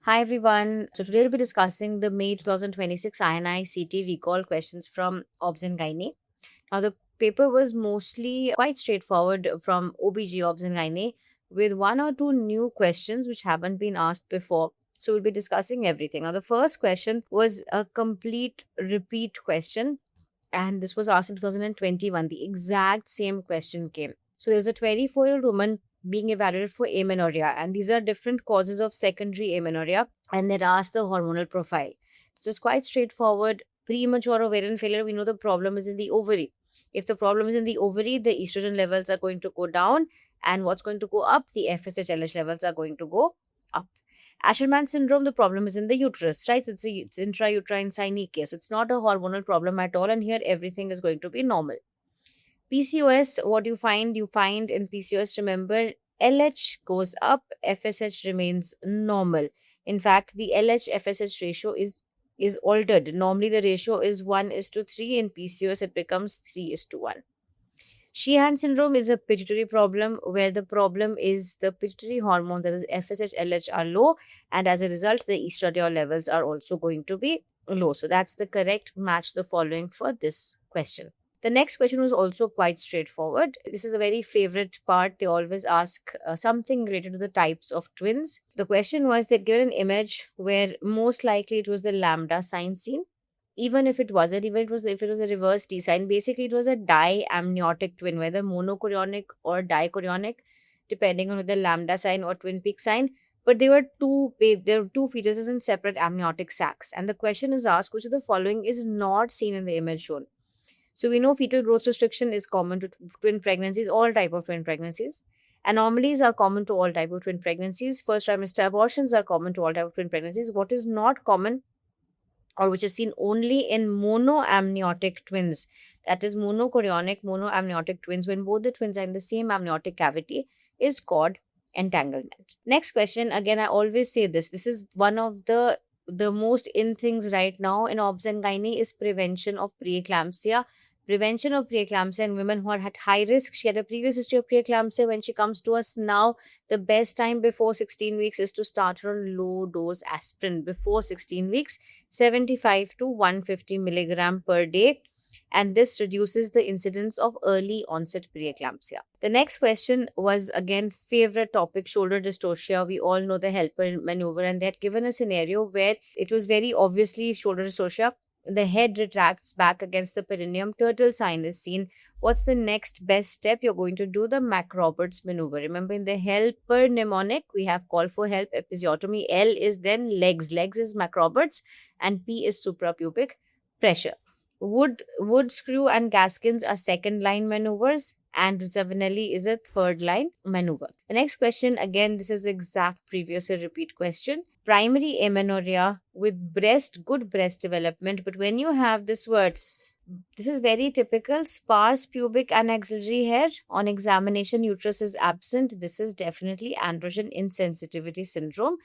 Hi everyone. So today we'll be discussing the May 2026 INI-CET recall questions from OBS and Gynae. Now the paper was mostly quite straightforward from OBG OBS and Gynae with one or two new questions which haven't been asked before. So we'll be discussing everything. Now the first question was a complete repeat question and this was asked in 2021. The exact same question came. So there's a 24-year-old woman being evaluated for amenorrhea, and these are different causes of secondary amenorrhea, and they're asked the hormonal profile. It's just quite straightforward. Premature ovarian failure, we know the problem is in the ovary. If the problem is in the ovary, the estrogen levels are going to go down, and what's going to go up? The FSH-LH levels are going to go up. Asherman syndrome, the problem is in the uterus, right? So it's intrauterine synechia. So it's not a hormonal problem at all. And here everything is going to be normal. PCOS, what you find? You find in PCOS, remember, LH goes up, FSH remains normal. In fact, the LH FSH ratio is altered. Normally, the ratio is 1:3. In PCOS, it becomes 3:1. Sheehan syndrome is a pituitary problem where the problem is the pituitary hormone, that is FSH, LH, are low, and as a result, the estradiol levels are also going to be low. So that's the correct match the following for this question. The next question was also quite straightforward. This is a very favorite part. They always ask something related to the types of twins. The question was they'd given an image where most likely it was the lambda sign seen. Even if it wasn't, if it was a reverse T sign, basically it was a diamniotic twin, whether monochorionic or dichorionic, depending on whether lambda sign or twin peak sign. But there were two fetuses in separate amniotic sacs. And the question is asked, which of the following is not seen in the image shown? So we know fetal growth restriction is common to twin pregnancies, all type of twin pregnancies. Anomalies are common to all type of twin pregnancies. First trimester abortions are common to all type of twin pregnancies. What is not common, or which is seen only in monoamniotic twins, that is monochorionic monoamniotic twins, when both the twins are in the same amniotic cavity, is called entanglement. Next question, again I always say this is one of the most in things right now in obs and gynae, is prevention of preeclampsia. Prevention of preeclampsia in women who are at high risk. She had a previous history of preeclampsia. When she comes to us now, the best time before 16 weeks is to start her on low dose aspirin before 16 weeks, 75 to 150 milligram per day. And this reduces the incidence of early onset preeclampsia. The next question was again favorite topic, shoulder dystocia. We all know the helper maneuver, and they had given a scenario where it was very obviously shoulder dystocia. The head retracts back against the perineum, turtle sign is seen. What's the next best step? You're going to do the Mac-Roberts maneuver. Remember, in the helper mnemonic, we have call for help, episiotomy. L is then legs. Legs is Mac-Roberts, and P is suprapubic pressure. Wood screw and Gaskins are second line maneuvers, and Zavinelli is a third line maneuver. The next question, again, this is the exact previous repeat question. Primary amenorrhea with good breast development, but when you have this words, this is very typical, sparse pubic and axillary hair. On examination, uterus is absent. This is definitely androgen insensitivity syndrome.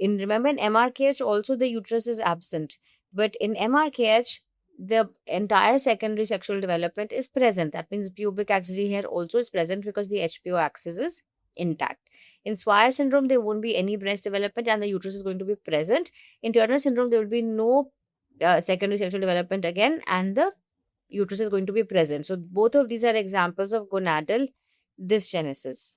Remember, in MRKH also the uterus is absent, but in MRKH, the entire secondary sexual development is present. That means pubic axillary hair also is present because the HPO axis is intact. In Swire syndrome, there won't be any breast development and the uterus is going to be present. In Turner syndrome, there will be no secondary sexual development again, and the uterus is going to be present. So both of these are examples of gonadal dysgenesis.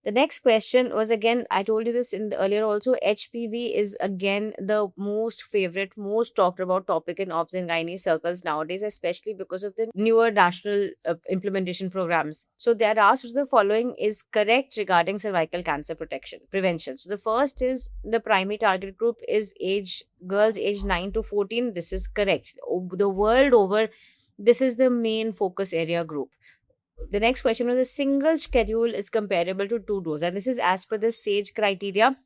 The next question was, again, I told you this in the earlier also, HPV is again the most favorite, most talked about topic in obs and gynae circles nowadays, especially because of the newer national implementation programs. So they are asked which the following is correct regarding cervical cancer prevention. So the first is the primary target group is girls aged 9 to 14. This is correct. The world over, this is the main focus area group. The next question was, a single schedule is comparable to two doses, and this is as per the SAGE criteria.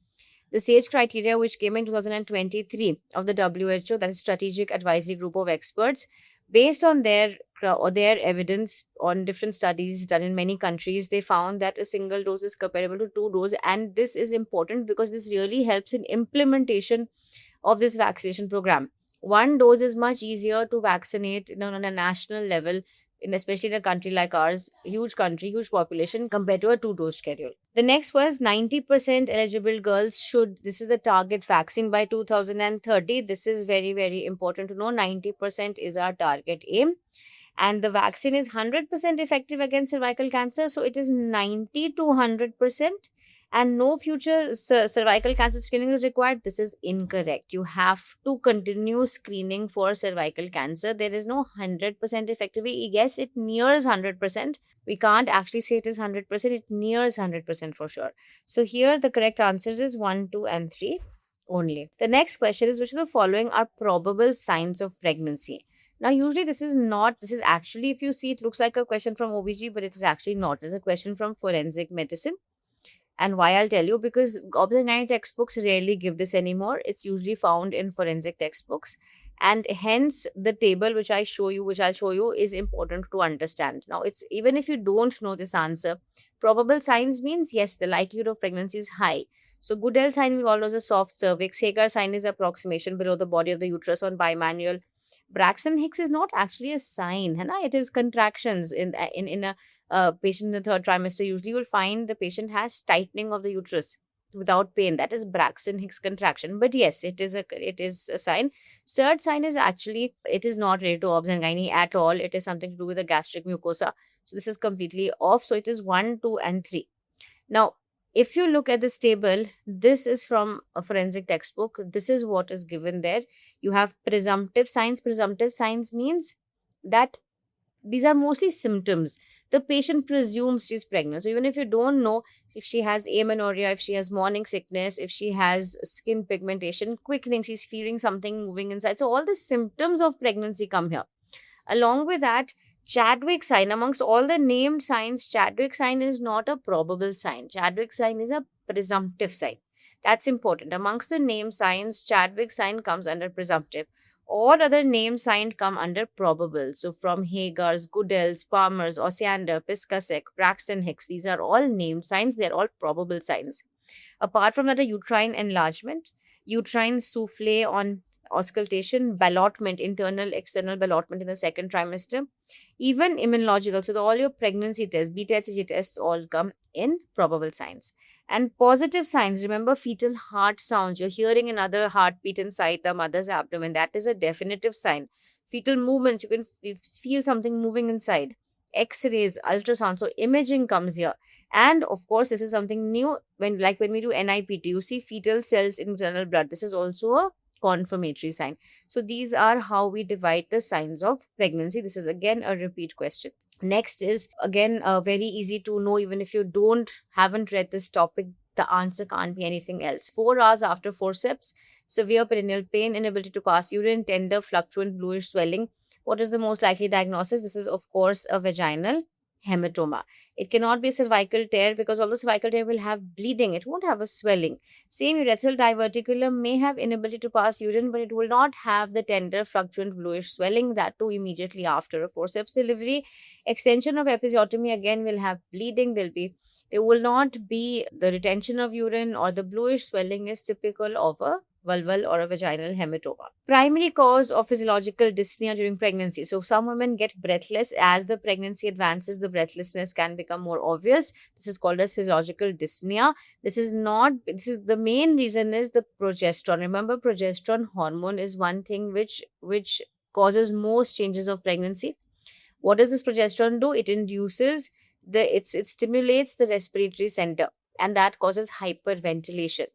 The SAGE criteria, which came in 2023 of the WHO, that is Strategic Advisory Group of Experts, based on their evidence on different studies done in many countries, they found that a single dose is comparable to two doses, and this is important because this really helps in implementation of this vaccination program. One dose is much easier to vaccinate on a national level especially in a country like ours, huge country, huge population, compared to a two-dose schedule. The next was 90% eligible girls should, this is the target vaccine by 2030. This is very, very important to know. 90% is our target aim. And the vaccine is 100% effective against cervical cancer. So it is 90 to 100%. And no future cervical cancer screening is required. This is incorrect. You have to continue screening for cervical cancer. There is no 100% effectivity. Yes, it nears 100%. We can't actually say it is 100%. It nears 100% for sure. So here the correct answers is 1, 2, and 3 only. The next question is, which of the following are probable signs of pregnancy? Now, usually this is not, this is actually, if you see, it looks like a question from OBG, but it is actually not. It's a question from forensic medicine. And why, I'll tell you, because obstetric textbooks rarely give this anymore. It's usually found in forensic textbooks. And hence the table which I'll show you is important to understand. Now, it's even if you don't know this answer, probable signs means yes, the likelihood of pregnancy is high. So Goodell sign we all know is a soft cervix. Hagar sign is approximation below the body of the uterus on bimanual. Braxton Hicks is not actually a sign, है ना? It is contractions in a patient in the third trimester. Usually, you will find the patient has tightening of the uterus without pain. That is Braxton Hicks contraction. But yes, it is a sign. Third sign is actually, it is not related to obs and gynae at all. It is something to do with the gastric mucosa. So this is completely off. So it is 1, 2, and 3. Now, if you look at this table, this is from a forensic textbook. This is what is given there. You have presumptive signs. Presumptive signs means that these are mostly symptoms. The patient presumes she's pregnant. So even if you don't know if she has amenorrhea, if she has morning sickness, if she has skin pigmentation, quickening, she's feeling something moving inside. So all the symptoms of pregnancy come here. Along with that, Chadwick sign, amongst all the named signs, Chadwick sign is not a probable sign. Chadwick sign is a presumptive sign. That's important. Amongst the named signs, Chadwick sign comes under presumptive. All other named signs come under probable. So from Hagar's, Goodell's, Palmer's, Osiander, Piscasek, Braxton Hicks, these are all named signs. They're all probable signs. Apart from that, a uterine enlargement, uterine souffle on auscultation, ballotment, internal, external ballotment in the second trimester, even immunological. So all your pregnancy tests, beta-HCG tests all come in probable signs. And positive signs, remember fetal heart sounds. You're hearing another heartbeat inside the mother's abdomen. That is a definitive sign. Fetal movements, you can feel something moving inside. X-rays, ultrasound. So imaging comes here. And of course, this is something new. When we do NIPT, you see fetal cells in maternal blood. This is also a confirmatory sign. So these are how we divide the signs of pregnancy. This is again a repeat question. Next is again very easy to know. Even if you haven't read this topic, the answer can't be anything else. 4 hours after forceps, severe perineal pain, inability to pass urine, tender, fluctuant, bluish swelling. What is the most likely diagnosis? This is of course a vaginal hematoma. It cannot be a cervical tear because although cervical tear will have bleeding, it won't have a swelling. Same urethral diverticulum may have inability to pass urine, but it will not have the tender, fluctuant, bluish swelling, that too immediately after a forceps delivery. Extension of episiotomy again will have bleeding. There will not be the retention of urine, or the bluish swelling is typical of a vulval or a vaginal hematoma. Primary cause of physiological dyspnea during pregnancy. So some women get breathless. As the pregnancy advances, the breathlessness can become more obvious. This is called as physiological dyspnea. This is the main reason is the progesterone. Remember, progesterone hormone is one thing which causes most changes of pregnancy. What does this progesterone do? It induces it stimulates the respiratory center, and that causes hyperventilation.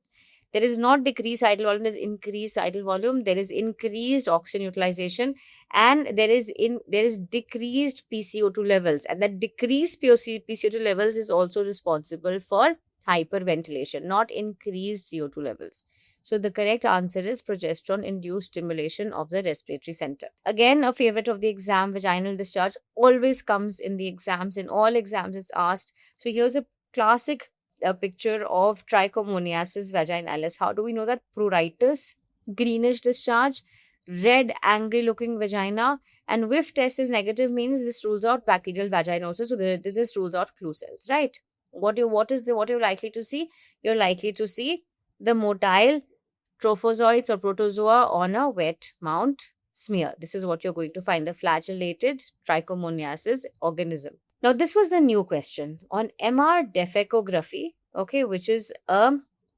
There is not decreased idle volume, there is increased idle volume, there is increased oxygen utilization, and there is decreased PCO2 levels. And that decreased PCO2 levels is also responsible for hyperventilation, not increased CO2 levels. So the correct answer is progesterone-induced stimulation of the respiratory center. Again, a favorite of the exam, vaginal discharge, always comes in the exams. In all exams, it's asked. So here's a classic picture of trichomoniasis vaginalis. How do we know that? Pruritus, greenish discharge, red angry looking vagina, and whiff test is negative, means this rules out bacterial vaginosis. So this rules out clue cells, right? What you're likely to see? You're likely to see the motile trophozoites or protozoa on a wet mount. smear. This is what you're going to find, the flagellated trichomoniasis organism. Now, this was the new question on MR defecography, okay, which is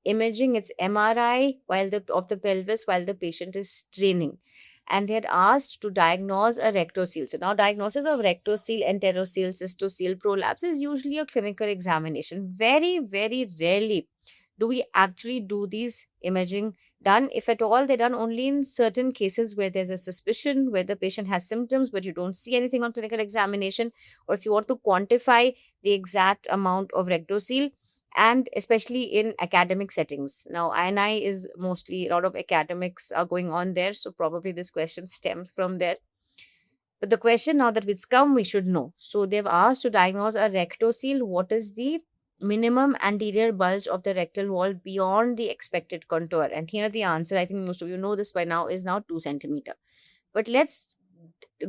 imaging. It's MRI of the pelvis while the patient is straining. And they had asked to diagnose a rectocele. So now diagnosis of rectocele, enterocele, cystocele, prolapse is usually a clinical examination. Very, very rarely do we actually do these imaging done. If at all, they're done only in certain cases where there's a suspicion, where the patient has symptoms, but you don't see anything on clinical examination, or if you want to quantify the exact amount of rectocele, and especially in academic settings. Now, INI is mostly, a lot of academics are going on there, so probably this question stemmed from there. But the question now that it's come, we should know. So they've asked to diagnose a rectocele. What is the minimum anterior bulge of the rectal wall beyond the expected contour? And here the answer, I think most of you know this by now, is now 2 centimeter. But let's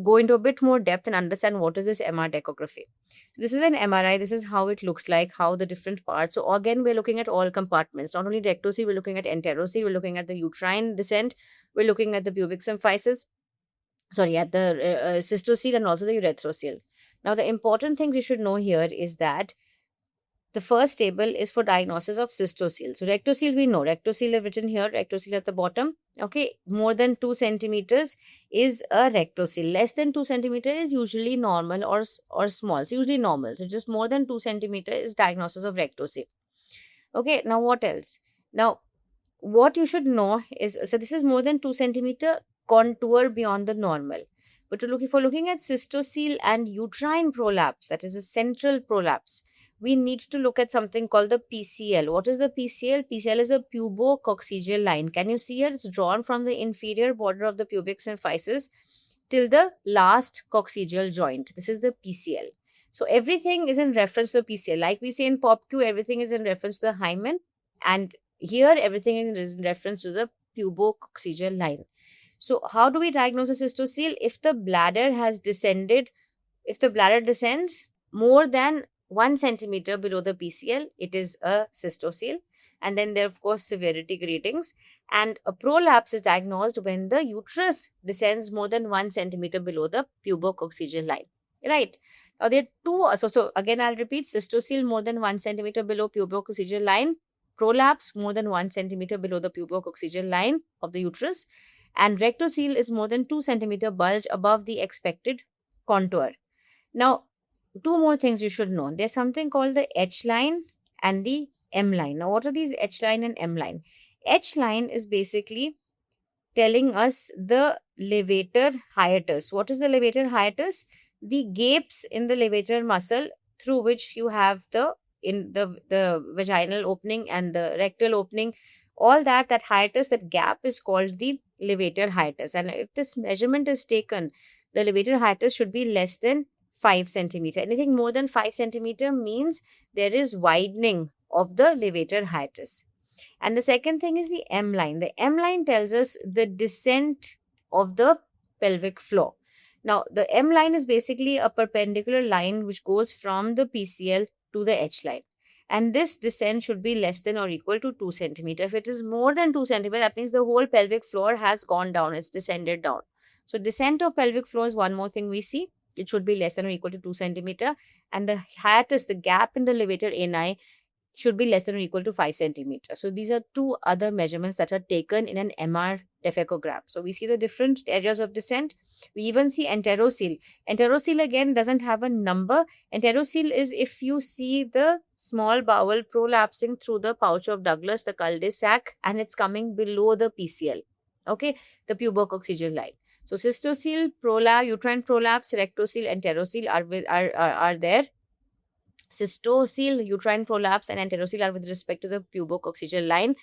go into a bit more depth and understand what is this MR decography. So this is an MRI. This is how it looks like, how the different parts. So again, we're looking at all compartments. Not only rectocele, we're looking at enterocele, we're looking at the uterine descent, we're looking at the pubic symphysis, at the cystocele and also the urethrocoele. Now, the important things you should know here is that the first table is for diagnosis of cystocele. So rectocele, we know. Rectocele is written here, rectocele at the bottom. Okay, more than 2 centimeters is a rectocele. Less than 2 centimeters is usually normal or small. So usually normal. So just more than 2 centimeters is diagnosis of rectocele. Okay, now what else? Now, what you should know is, so this is more than 2 centimeter contour beyond the normal. But if we're looking at cystocele and uterine prolapse, that is a central prolapse, we need to look at something called the PCL. What is the PCL? PCL is a pubococcygeal line. Can you see here? It's drawn from the inferior border of the pubic symphysis till the last coccygeal joint. This is the PCL. So everything is in reference to the PCL. Like we say in POPQ, everything is in reference to the hymen. And here, everything is in reference to the pubococcygeal line. So how do we diagnose a cystocele? If the bladder descends more than 1 centimeter below the PCL, it is a cystocele. And then there are, of course, severity gradings. And a prolapse is diagnosed when the uterus descends more than 1 centimeter below the pubococcygeal line. Right. Now, there are two. So again, I'll repeat: cystocele more than 1 centimeter below pubococcygeal line, prolapse more than 1 centimeter below the pubococcygeal line of the uterus, and rectocele is more than 2 centimeter bulge above the expected contour. Now, two more things you should know. There's something called the H line and the M line. Now, what are these H line and M line? H line is basically telling us the levator hiatus. What is the levator hiatus? The gapes in the levator muscle through which you have the vaginal opening and the rectal opening. All that hiatus, that gap is called the levator hiatus. And if this measurement is taken, the levator hiatus should be less than 5 centimeter. Anything more than 5 centimeter means there is widening of the levator hiatus. And the second thing is the M line. The M line tells us the descent of the pelvic floor. Now, the M line is basically a perpendicular line which goes from the PCL to the H line. And this descent should be less than or equal to 2 centimeter. If it is more than 2 centimeter, that means the whole pelvic floor has gone down. It's descended down. So, descent of pelvic floor is one more thing we see. It should be less than or equal to 2 centimeter. And the hiatus, the gap in the levator ani, should be less than or equal to 5 centimeters. So these are two other measurements that are taken in an MR defecogram. So we see the different areas of descent. We even see enterocele. Enterocele again doesn't have a number. Enterocele is if you see the small bowel prolapsing through the pouch of Douglas, the cul-de-sac, and it's coming below the PCL. Okay, the pubococcygeal line. So cystocele, uterine prolapse, rectocele, enterocele are there. Cystocele, uterine prolapse, and enterocele are with respect to the pubococcygeal line.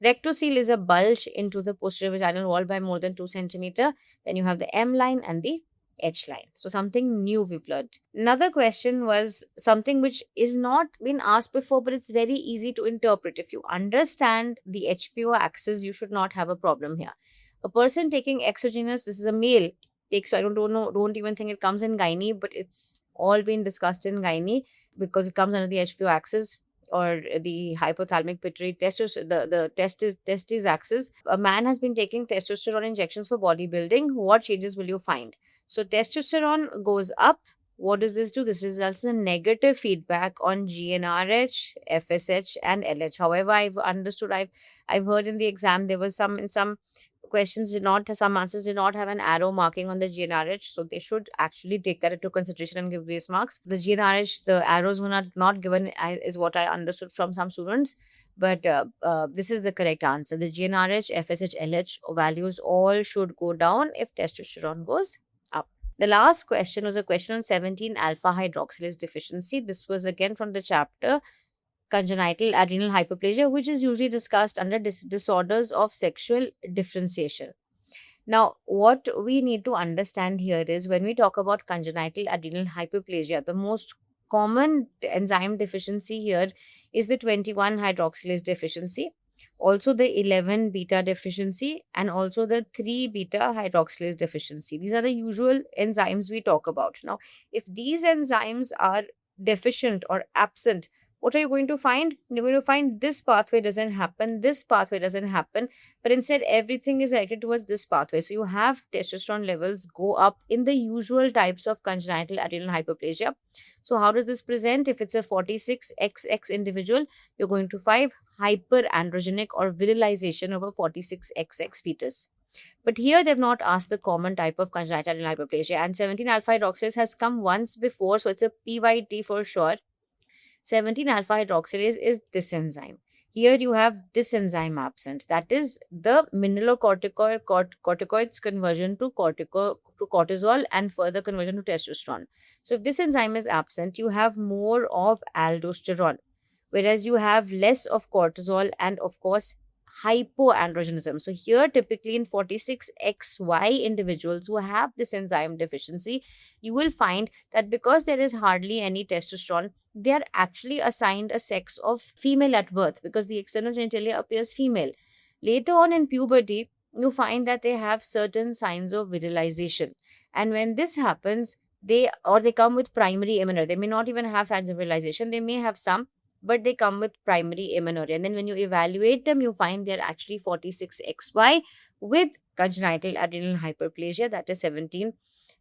Rectocele is a bulge into the posterior vaginal wall by more than 2 centimeter. Then you have the M line and the H line. So something new we've learned. Another question was something which is not been asked before, but it's very easy to interpret. If you understand the HPO axis, you should not have a problem here. A person taking exogenous, this is a male, takes, I don't even think it comes in gynae, but it's all been discussed in gynae because it comes under the HPO axis. or the hypothalamic pituitary testis axis, a man has been taking testosterone injections for bodybuilding, what changes will you find? So testosterone goes up. What does this do? This results in a negative feedback on GnRH, FSH, and LH. However, I've heard in the exam there was some questions did not, some answers did not have an arrow marking on the GnRH, so they should actually take that into consideration and give grace marks. The GnRH, the arrows were not given, is what I understood from some students, but this is the correct answer. The GnRH, FSH, LH values all should go down if testosterone goes up. The last question was a question on 17 alpha hydroxylase deficiency. This was again from the chapter congenital adrenal hyperplasia, which is usually discussed under disorders of sexual differentiation. Now, what we need to understand here is when we talk about congenital adrenal hyperplasia, the most common enzyme deficiency here is the 21 hydroxylase deficiency, also the 11 beta deficiency, and also the 3 beta hydroxylase deficiency. These are the usual enzymes we talk about. Now, if these enzymes are deficient or absent, what are you going to find? You're going to find this pathway doesn't happen, this pathway doesn't happen, but instead everything is directed towards this pathway. So you have testosterone levels go up in the usual types of congenital adrenal hyperplasia. So how does this present? If it's a 46XX individual, you're going to find hyperandrogenic or virilization of a 46XX fetus. But here they've not asked the common type of congenital adrenal hyperplasia, and 17 alpha hydroxylase has come once before, so it's a PYT for sure. 17 alpha hydroxylase is this enzyme. Here you have this enzyme absent. That is the mineralocorticoids conversion to cortisol and further conversion to testosterone. So if this enzyme is absent, you have more of aldosterone, whereas you have less of cortisol and of course hypoandrogenism. So here typically in 46XY individuals who have this enzyme deficiency, you will find that because there is hardly any testosterone, they are actually assigned a sex of female at birth because the external genitalia appears female. Later on in puberty, you find that they have certain signs of virilization. And when this happens, they come with primary amenorrhea. They may not even have signs of virilization. They may have some, but they come with primary amenorrhea. And then when you evaluate them, you find they're actually 46XY with congenital adrenal hyperplasia, that is 17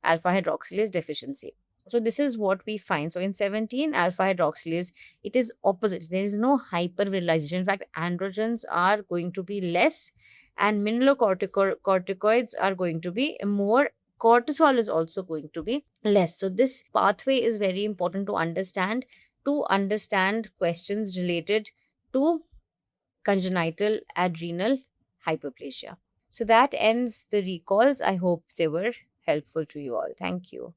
alpha hydroxylase deficiency. So this is what we find. So in 17 alpha hydroxylase, it is opposite. There is no hypervirilization. In fact, androgens are going to be less and mineralocorticoids are going to be more. Cortisol is also going to be less. So this pathway is very important to understand questions related to congenital adrenal hyperplasia. So that ends the recalls. I hope they were helpful to you all. Thank you.